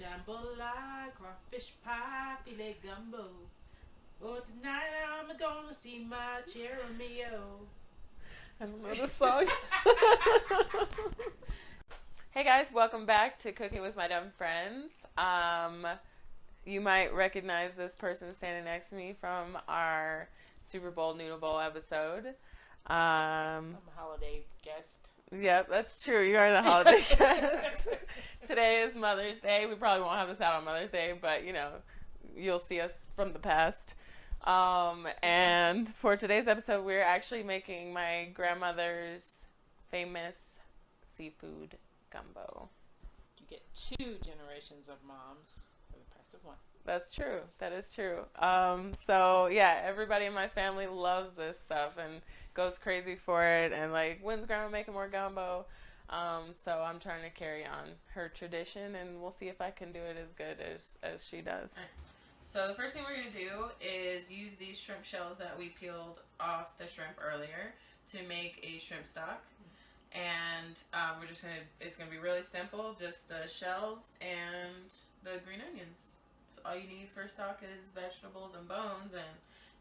Jambalaya, crawfish pie, filet gumbo. Oh, tonight I'm gonna see my Jeremio. I don't know the song. Hey guys, welcome back to Cooking with My Dumb Friends. You might recognize this person standing next to me from our Super Bowl Noodle Bowl episode. I'm a holiday guest. Yep, that's true. You are the holiday guest. Today is Mother's Day. We probably won't have this out on Mother's Day, but you'll see us from the past. And for today's episode, we're actually making my grandmother's famous seafood gumbo. You get 2 generations of moms for the price of 1. That's true. That is true. So yeah, everybody in my family loves this stuff and goes crazy for it. And like, when's grandma making more gumbo? So I'm trying to carry on her tradition, and we'll see if I can do it as good as she does. So the first thing we're going to do is use these shrimp shells that we peeled off the shrimp earlier to make a shrimp stock. And it's going to be really simple, just the shells and the green onions. So all you need for stock is vegetables and bones, and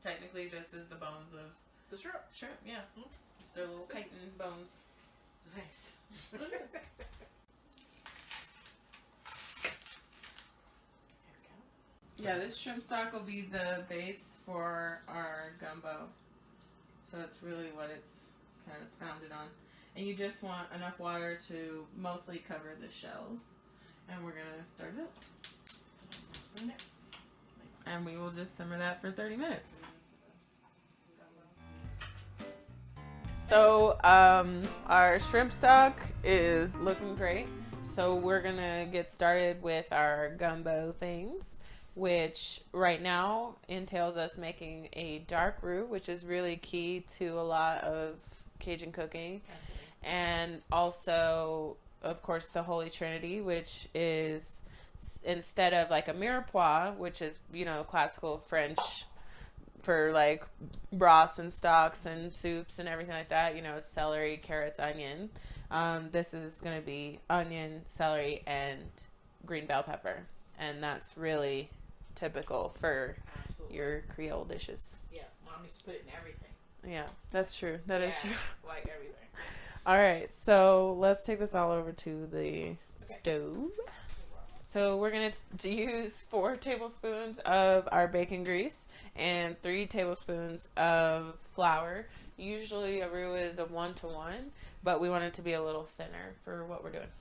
technically this is the bones of the shrimp. Shrimp, yeah. Just their little chitin bones. Nice. Yeah, this shrimp stock will be the base for our gumbo. So it's really what it's kind of founded on. And you just want enough water to mostly cover the shells. And we're going to start it up. And we will just simmer that for 30 minutes. So our shrimp stock is looking great. So we're going to get started with our gumbo things, which right now entails us making a dark roux, which is really key to a lot of Cajun cooking. Absolutely. And also, of course, the Holy Trinity, which is instead of like a mirepoix, which is, classical French for like broths and stocks and soups and everything like that, it's celery, carrots, onion. This is going to be onion, celery, and green bell pepper. And that's really typical for your Creole dishes. Yeah, Mom used to put it in everything. Yeah, that's true. That is true. Like everything. All right, so let's take this all over to the stove. So we're going to use 4 tablespoons of our bacon grease and 3 tablespoons of flour. Usually a roux is a 1-to-1, but we want it to be a little thinner for what we're doing.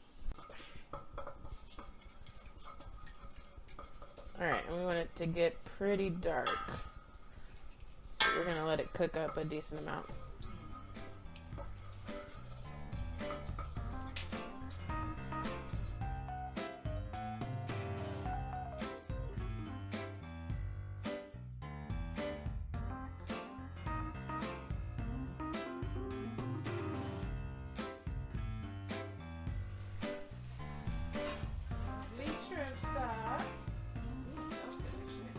All right, and we want it to get pretty dark. So we're going to let it cook up a decent amount. Shrimp stock. Smells good, actually.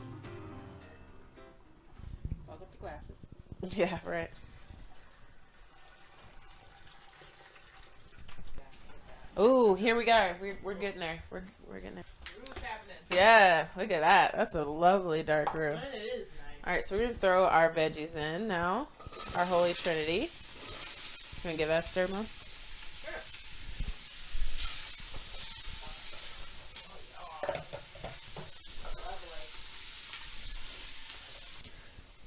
Fog up the glasses. Yeah, right. Oh, here we go. We're getting there. We're getting there. What's happening? Yeah, look at that. That's a lovely dark roux. It is nice. All right, so we're going to throw our veggies in now. Our Holy Trinity. You want to give that a stir, Mom? Sure.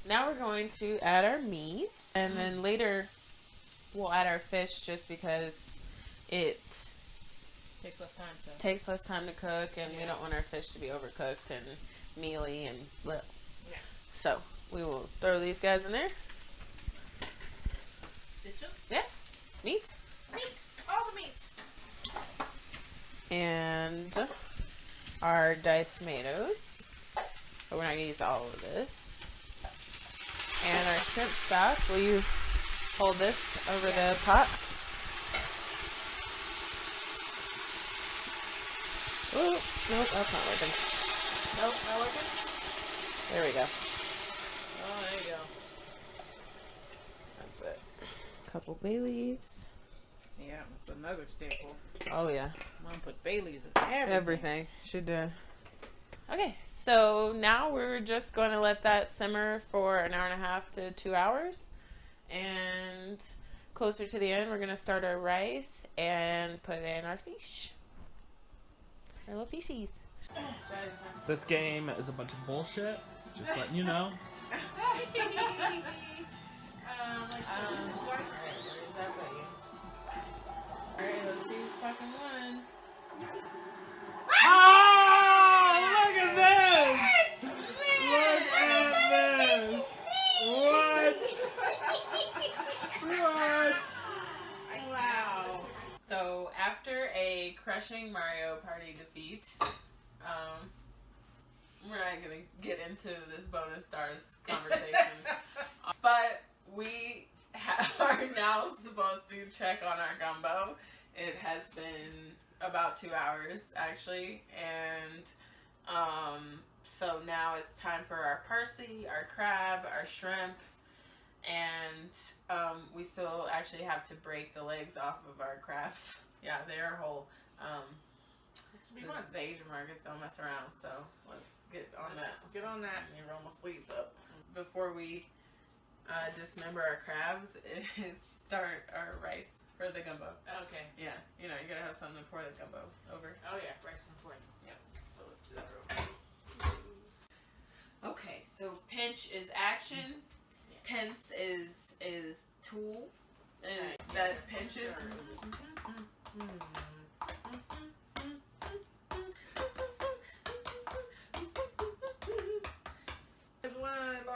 Now we're going to add our meat. And then later we'll add our fish just because it takes less time to cook, and we don't want our fish to be overcooked and mealy and bleh. Yeah. So we will throw these guys in there. Yeah, meats. All the meats. And our diced tomatoes. But we're not going to use all of this. And our shrimp stock. Will you hold this over the pot? Oh, nope, that's not working. Nope, not working? There we go. Oh, there you go. That's it. A couple bay leaves. Yeah, that's another staple. Oh yeah. Mom put Bailey's in everything. Everything. She did. Okay, so now we're just going to let that simmer for an hour and a half to 2 hours. And closer to the end, we're going to start our rice and put in our fish. Our little fishies. This game is a bunch of bullshit. Just letting you know. Alright, where is that buddy? Alright, let's do fucking one. Oh, look at this! Look at this! What? Wow. So after a crushing Mario Party defeat, we're not gonna get into this bonus stars conversation, but we are now supposed to check on our gumbo. It has been about 2 hours actually, and so now it's time for our parsley, our crab, our shrimp, and we still actually have to break the legs off of our crabs. Yeah, they are whole. The Asian markets don't mess around, so let's get on that. Let's get on that. You roll my sleeves up. Before we dismember our crabs, is start our rice for the gumbo. Okay. Yeah, you know, you gotta have something to pour the gumbo over. Oh yeah, rice is important. Yeah, so let's do that real quick. Okay, so pinch is action. Pince is tool. And that pinches.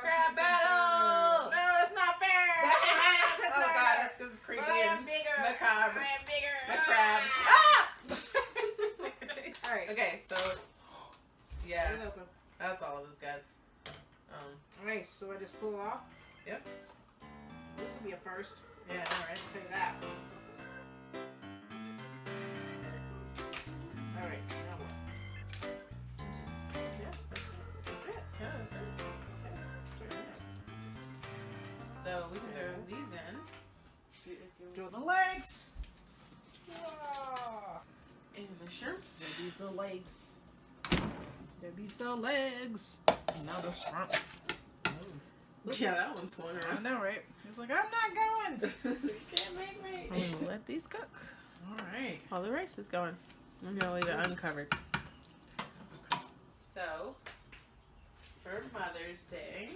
Crab battle! No, that's not fair! Oh god, that's because it's creepy I am and bigger! macabre. I am bigger! The crab. Ah! Alright. Okay, so yeah, Get it open. that's all of his guts. Alright, so I just pull off. Yep. This will be a first. Yeah, alright. I'll tell you that. Alright, now what? Yeah, that's it. Yeah, that's it. So we can throw these in. Do the legs! Whoa. And the shrimps. There be's the legs. There be's the legs. And now the shrimp. Yeah, that one swung I around. know, right? It's like, I'm not going! You can't make me. I'm gonna let these cook. Alright. While the rice is going. I'm gonna leave it uncovered. So, for Mother's Day.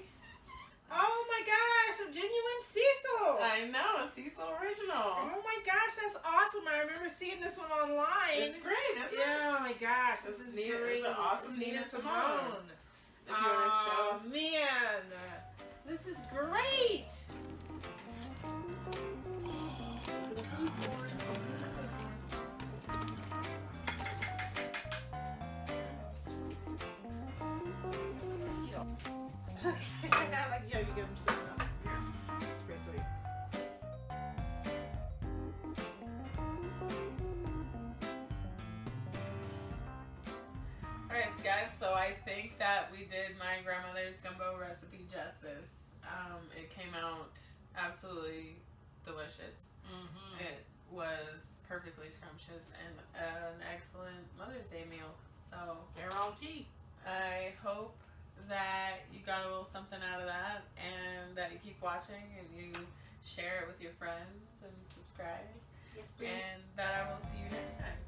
Oh my gosh, a genuine Cecil! I know, a Cecil original. Oh my gosh, that's awesome. I remember seeing this one online. It's great, isn't it? Yeah, oh my gosh, this is Nina- great. it's an awesome Nina Nina Simone. Simone. If you want to show. Man, this is great. Like, yo, you give him some stuff. Yeah. It's pretty sweet. Alright guys, so I think that we did my grandmother's gumbo recipe justice. It came out absolutely delicious. It was perfectly scrumptious and an excellent Mother's Day meal. So Guarantee. I hope that you got a little something out of that and that you keep watching and you share it with your friends and subscribe. Yes, please. And that I will see you next time.